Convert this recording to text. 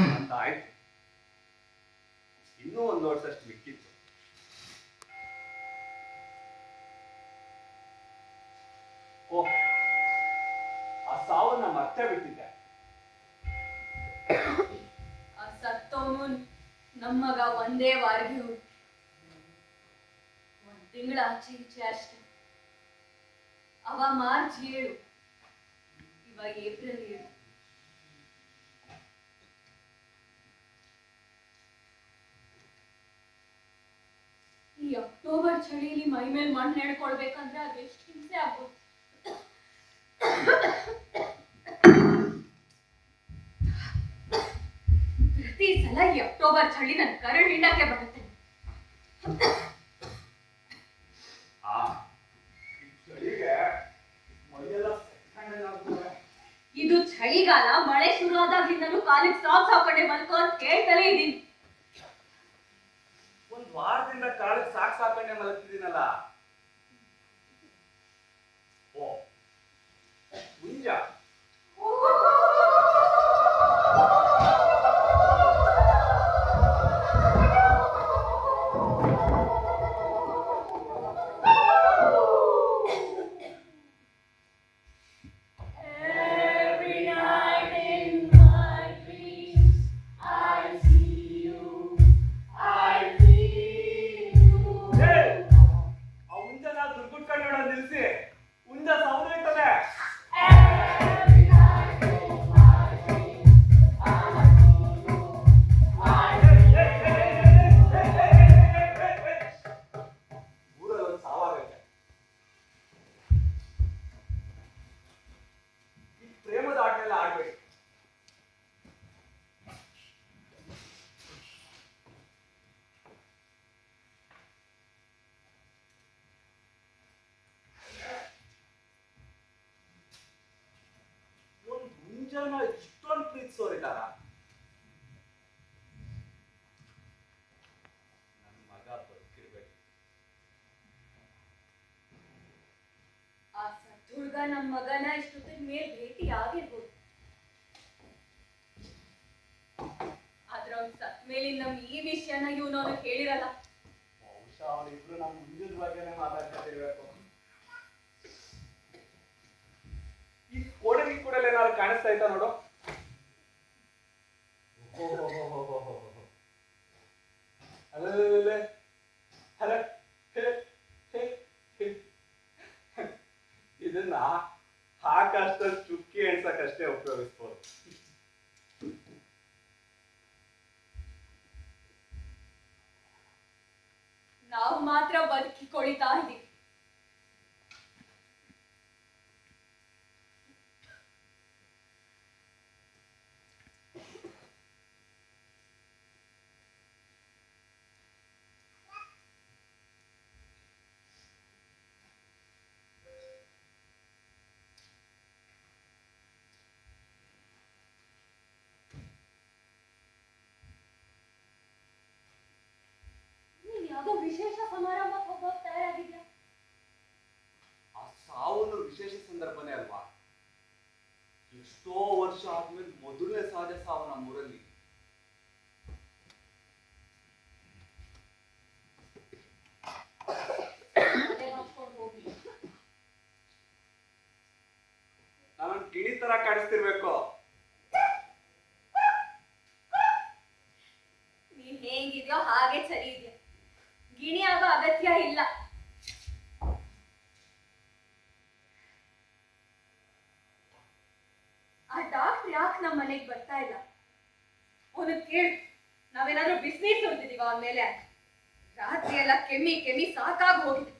ಅಂತ ಆಯ್ತು. ಇನ್ನೂ 1 ವರ್ಷದಷ್ಟು ಮಿಕ್ಕಿತ್ತು. ಓ, ಆ ಸಾವನ್ನ ಮತ್ತೆ ಬಿಟ್ಟಿದ್ದೆ. ಆ ಸತ್ತೋನು ನಮ್ಮಗ ಒಂದೇ ವಾರಿಗೆ ಹೋಗಿ 1 ತಿಂಗಳ ಆಚೆ ಈಚೆ ಅಷ್ಟೆ. ಅವ ಮಾರ್ಚ್ 7, ಇವಾಗ ಏಪ್ರಿಲ್ 7. ಈ ಅಕ್ಟೋಬರ್ ಚಳಿಲಿ ಮೈ ಮೇಲೆ ಮಣ್ಣು ನೆಡ್ಕೊಳ್ಬೇಕಂದ್ರೆ ಅದೆಷ್ಟು ಹಿಂಸೆ ಆಗ್ಬೋದು. ಪ್ರತಿ ಸಲ ಈ ಅಕ್ಟೋಬರ್ ಚಳಿ ನನ್ನ ಕರಳು ಹಿಂಡಕ್ಕೆ ಬರುತ್ತೆ. ಇದು ಚಳಿಗಾಲ. ಮಳೆ ಶುರು ಆದಾಗ್ಲಿಂದಲೂ ಕಾಲಿಗೆ ಸಾಕ್ಸ್ ಹಾಕೊಂಡೆ ಮಲ್ಕೋ ಅಂತ ಕೇಳ್ತಲೇ ಇದೀನಿ. 1 ವಾರದಿಂದ ಕಾಲಿಗೆ ಸಾಕ್ಸ್ ಹಾಕೊಂಡೆ ಮಲಗ್ತಿದ್ದೀನಲ್ಲ. ಓ, ಮುಂಜ ಇಷ್ಟೊಂದು ಪ್ರೀತಿಸೋರಿದ್ದಾರ? ನನ್ನ ಮಗ ಬದುಕಿರ್ಬೇಕು. ಆ ಸತ್ ಹುಡ್ಗ ನಮ್ಮ ಮಗನ ಇಷ್ಟೊತ್ತಿನ ಮೇಲೆ ಭೇಟಿ ಆಗಿರ್ಬೋದು. ಆದ್ರೆ ಅವ್ನು ಸತ್ ಮೇಲಿನ ನಮ್ ಈ ವಿಷಯನ ಇವನು ಅವ್ನಿಗೆ ಹೇಳಿರಲ್ಲ. ಬಹುಶಃ ಅವರಿಬ್ರು ನಮ್ಮ ಮುಂದಿನ ಬಗ್ಗೆನೇ ಮಾತಾಡ್ತಿರ್ಬೇಕು. ಈ ಕೋಡಲಿ ಕೂಡಲೇ ಏನಾದ್ರು ಕಾಣಿಸ್ತಾ ಇತ್ತ ನೋಡು. ಇದನ್ನ ಆಕಾಶದ ಚುಕ್ಕಿ ಎಣ್ಸಕ್ಕಷ್ಟೇ ಉಪಯೋಗಿಸ್ಬೋದು. ನಾವು ಮಾತ್ರ ಬದುಕಿ ಕೊಳಿತಾ ಇದೀವಿ. ವಿಶೇಷ ಸಮಾರಂಭಕ್ಕೆ ಹೋಗೋಕೆ ತಯಾರಾಗಿದ್ಯಾ? ಆ ಸಾವನ್ನು ವಿಶೇಷ ಸಂದರ್ಭನೇ ಅಲ್ವಾ? ಎಷ್ಟೋ ವರ್ಷ ಆದ್ಮೇಲೆ ಮೊದಲನೇ ಸಹಜ ಸಾವು ನಮ್ಮೂರಲ್ಲಿ. ನಾನು ಗಿಣಿ ತರ ಕಾಣಿಸ್ತಿರ್ಬೇಕು. ನೀನ್ ಹೇಗಿದ್ಯೋ ಹಾಗೆ ಸರಿ ಇದೆಯಾ. ಗಿಣಿ ಆಗೋ ಅಗತ್ಯ ಇಲ್ಲ. ಆ ಡಾಕ್ಟರ್ ಯಾಕೆ ನಮ್ಮ ಮನೆಗೆ ಬರ್ತಾ ಇಲ್ಲ? ಅವನು ಕೇಳು, ನಾವೇನಾದ್ರೂ ಬಿಸ್ನೀರ್ ಸುರಿದಿದೀವ ಅವನ ಮೇಲೆ? ರಾತ್ರಿ ಎಲ್ಲ ಕೆಮ್ಮಿ ಕೆಮ್ಮಿ ಸಾಕಾಗಿ ಹೋಗಿದೆ.